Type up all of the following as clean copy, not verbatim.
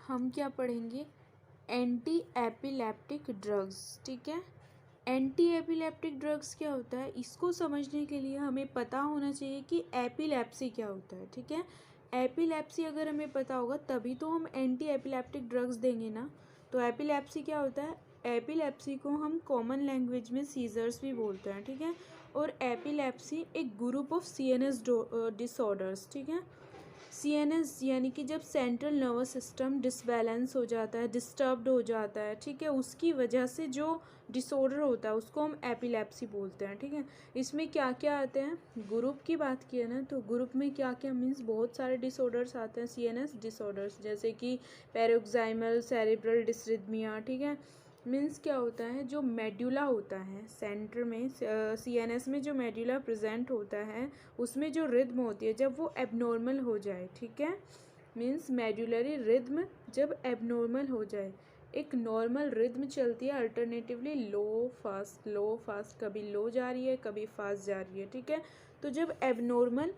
हम क्या पढ़ेंगे, एंटी एपिलेप्टिक ड्रग्स। ठीक है, एंटी एपिलेप्टिक ड्रग्स क्या होता है, इसको समझने के लिए हमें पता होना चाहिए कि एपिलेप्सी क्या होता है। ठीक है, एपिलेप्सी अगर हमें पता होगा तभी तो हम एंटी एपिलेप्टिक ड्रग्स देंगे ना। तो एपिलेप्सी क्या होता है, एपिलेप्सी को हम कॉमन लैंग्वेज में सीजर्स भी बोलते हैं। ठीक है, और एपिलेप्सी एक ग्रुप ऑफ सीएनएस डिसऑर्डर्स। ठीक है, सीएनएस यानी कि जब सेंट्रल नर्वस सिस्टम डिसबैलेंस हो जाता है, डिस्टर्ब्ड हो जाता है, ठीक है, उसकी वजह से जो डिसऑर्डर होता है उसको हम एपिलेप्सी बोलते हैं। ठीक है, इसमें क्या क्या आते हैं, ग्रुप की बात किए ना, तो ग्रुप में क्या क्या मीन्स बहुत सारे डिसऑर्डर्स आते हैं, सीएनएस डिसऑर्डर्स, जैसे कि पैरोक्साइमल सेरेब्रल डिसरिथमिया। ठीक है, मीन्स क्या होता है, जो मेड्यूला होता है सेंटर में, सीएनएस में जो मेड्यूला प्रेजेंट होता है उसमें जो रिद्म होती है जब वो एबनॉर्मल हो जाए। ठीक है, मीन्स मेड्यूलरी रिद्म जब एबनॉर्मल हो जाए, एक नॉर्मल रिद्म चलती है अल्टरनेटिवली लो फास्ट, कभी लो जा रही है कभी फास्ट जा रही है। ठीक है, तो जब एबनॉर्मल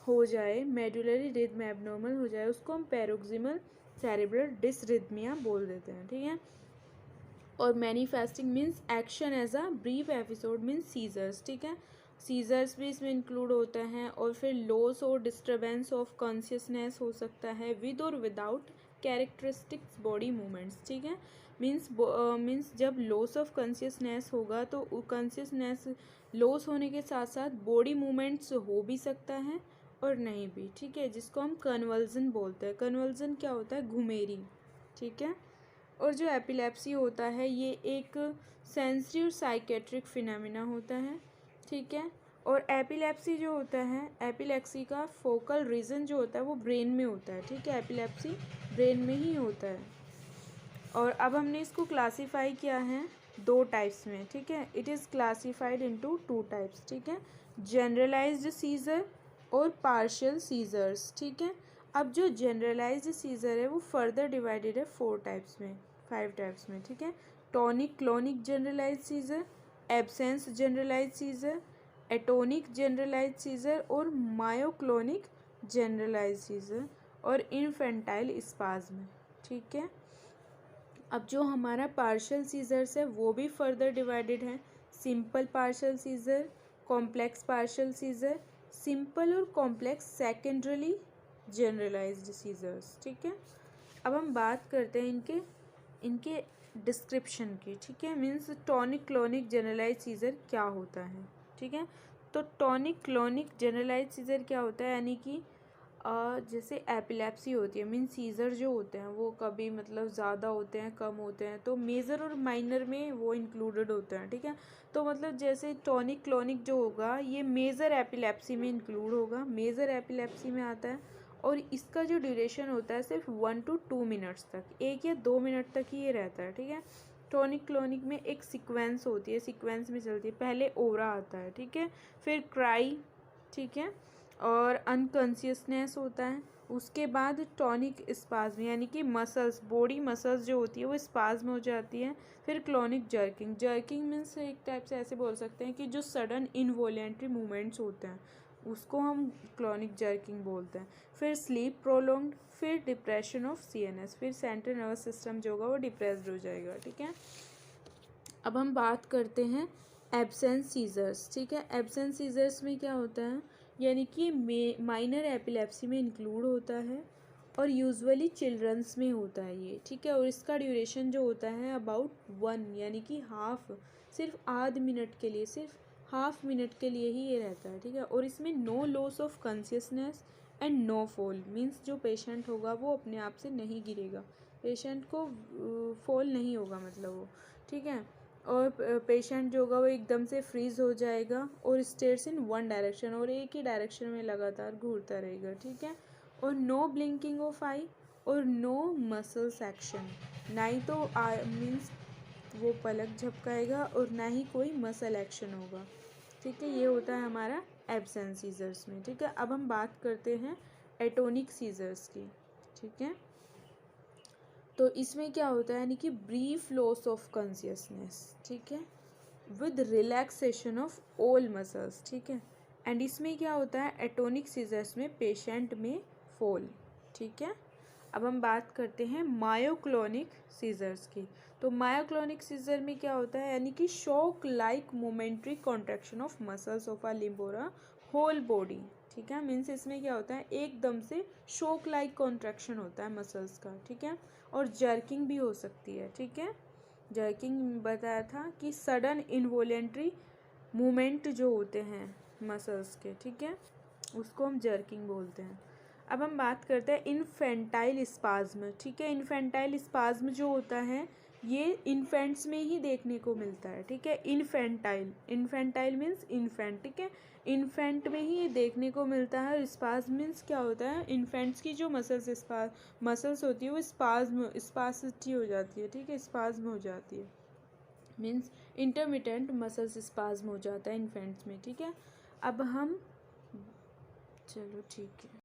हो जाए, मेड्यूलरी रिद्म एबनॉर्मल हो जाए, उसको हम पैरोक्सिमल सेरेब्रल डिसरिथमिया बोल देते हैं। ठीक है, और manifesting means action as a brief episode means seizures. ठीक है, सीजर्स भी इसमें इंक्लूड होता है, और फिर लॉस और डिस्टर्बेंस ऑफ कॉन्शियसनेस हो सकता है विद और विदाउट कैरेक्टरिस्टिक्स बॉडी मूवमेंट्स। ठीक है, मीन्स जब लॉस ऑफ कॉन्शियसनेस होगा तो कॉन्शियसनेस लॉस होने के साथ साथ बॉडी मूवमेंट्स हो भी सकता है और नहीं भी। ठीक है, जिसको हम कन्वर्जन बोलते हैं। कन्वर्जन क्या होता है, घुमेरी। ठीक है, और जो एपिलेप्सी होता है ये एक सेंसरी और साइकेट्रिक फिनोमिना होता है। ठीक है, और एपिलेप्सी जो होता है, एपिलेप्सी का फोकल रीजन जो होता है वो ब्रेन में होता है। ठीक है, एपिलेप्सी ब्रेन में ही होता है। और अब हमने इसको क्लासीफाई किया है दो टाइप्स में। ठीक है, it is classified into two types. ठीक है, जनरलाइज्ड सीजर और पार्शियल सीजर्स। ठीक है, अब जो जनरलाइज्ड सीजर है वो फर्दर डिवाइडेड है 4 टाइप्स में, 5 टाइप्स में। ठीक है, tonic clonic generalized seizure, absence generalized seizure, atonic generalized seizure और मायोक्लोनिक जनरलाइज्ड सीजर, और इन्फेंटाइल स्पाज्म। ठीक है, अब जो हमारा पार्शियल सीजर्स है वो भी फर्दर डिवाइडेड है, simple partial seizure, complex partial seizure, simple और कॉम्प्लेक्स सेकेंडरली जनरलाइज्ड सीजर्स। ठीक है, अब हम बात करते हैं इनके इनके डिस्क्रिप्शन की। ठीक है, means tonic clonic generalized seizure क्या होता है। ठीक है, तो टॉनिक क्लोनिक जनरलाइज्ड सीजर क्या होता है, यानी कि जैसे एपिलेप्सी होती है, मीन सीज़र जो होते हैं वो कभी मतलब ज़्यादा होते हैं कम होते हैं, तो मेजर और माइनर में वो इंक्लूडेड होते हैं। ठीक है, तो मतलब जैसे टॉनिक क्लोनिक जो होगा ये मेजर एपिलेप्सी में इंक्लूड होगा, मेजर एपिलेप्सी में आता है, और इसका जो ड्यूरेशन होता है सिर्फ 1 to 2 मिनट्स तक, 1 या 2 मिनट तक ही ये रहता है। ठीक है, टॉनिक क्लोनिक में एक सीक्वेंस होती है, सीक्वेंस में चलती है, पहले ओरा आता है। ठीक है, फिर क्राई, ठीक है, और अनकॉन्शियसनेस होता है, उसके बाद टॉनिक स्पाज्म यानी कि मसल्स, बॉडी मसल्स जो होती है वो स्पाज्म हो जाती है, फिर क्लोनिक जर्किंग। जर्किंग मीन्स एक टाइप से ऐसे बोल सकते हैं कि जो सडन इनवॉलेंट्री मूवमेंट्स होते हैं उसको हम क्लोनिक जर्किंग बोलते हैं, फिर स्लीप प्रोलॉन्ग्ड, फिर डिप्रेशन ऑफ सीएनएस, फिर सेंट्रल नर्वस सिस्टम जो होगा वो डिप्रेस्ड हो जाएगा। ठीक है, अब हम बात करते हैं एब्सेंस सीजर्स। ठीक है, एब्सेंस सीजर्स में क्या होता है, यानी कि माइनर एपिलेप्सी में इंक्लूड होता है और यूजुअली चिल्ड्रंस में होता है ये। ठीक है, और इसका ड्यूरेशन जो होता है अबाउट 1 यानी कि हाफ, सिर्फ आध मिनट के लिए, सिर्फ हाफ मिनट के लिए ही ये रहता है। ठीक है, और इसमें no loss of consciousness and no fall, means जो पेशेंट होगा वो अपने आप से नहीं गिरेगा, पेशेंट को फॉल नहीं होगा मतलब वो। ठीक है, और पेशेंट जो होगा वो एकदम से फ्रीज हो जाएगा और स्टेयर्स इन वन डायरेक्शन, और एक ही डायरेक्शन में लगातार घूरता रहेगा। ठीक है, और नो ब्लिंकिंग ऑफ आई और नो मसल्स एक्शन, ना ही तो मीन्स वो पलक झपकाएगा और ना ही कोई मसल एक्शन होगा। ठीक है, ये होता है हमारा एब्सेंस सीजर्स में। ठीक है, अब हम बात करते हैं एटोनिक सीजर्स की। ठीक है, तो इसमें क्या होता है, यानी कि ब्रीफ लॉस ऑफ कॉन्शियसनेस। ठीक है, with relaxation of all muscles. ठीक है, एंड इसमें क्या होता है, एटोनिक सीजर्स में पेशेंट में फॉल। ठीक है, अब हम बात करते हैं मायोक्लोनिक सीजर्स की। तो मायोक्लोनिक सीजर में क्या होता है, यानी कि shock like momentary contraction of muscles of a limb और अ होल बॉडी। ठीक है, मीन्स इसमें क्या होता है, एकदम से शॉक लाइक कॉन्ट्रैक्शन होता है मसल्स का। ठीक है, और जर्किंग भी हो सकती है। ठीक है, जर्किंग बताया था कि सडन इनवॉलेंट्री मूवमेंट जो होते हैं मसल्स के, ठीक है, उसको हम जर्किंग बोलते हैं। अब हम बात करते हैं इन्फेंटाइल स्पाज्म। ठीक है, इन्फेंटाइल स्पाज्म जो होता है ये इन्फेंट्स में ही देखने को मिलता है। ठीक है, इन्फेंटाइल, इन्फेंटाइल मीन्स इन्फेंट। ठीक है, इन्फेंट में ही ये देखने को मिलता है। स्पाज्म मीन्स क्या होता है, इन्फेंट्स की जो मसल्स होती है वो स्पासिटी हो जाती है। ठीक है, स्पाज्म हो जाती है, मीन्स इंटरमिटेंट मसल्स स्पाज्म हो जाता है इन्फेंट्स में। ठीक है, अब हम चलो ठीक है।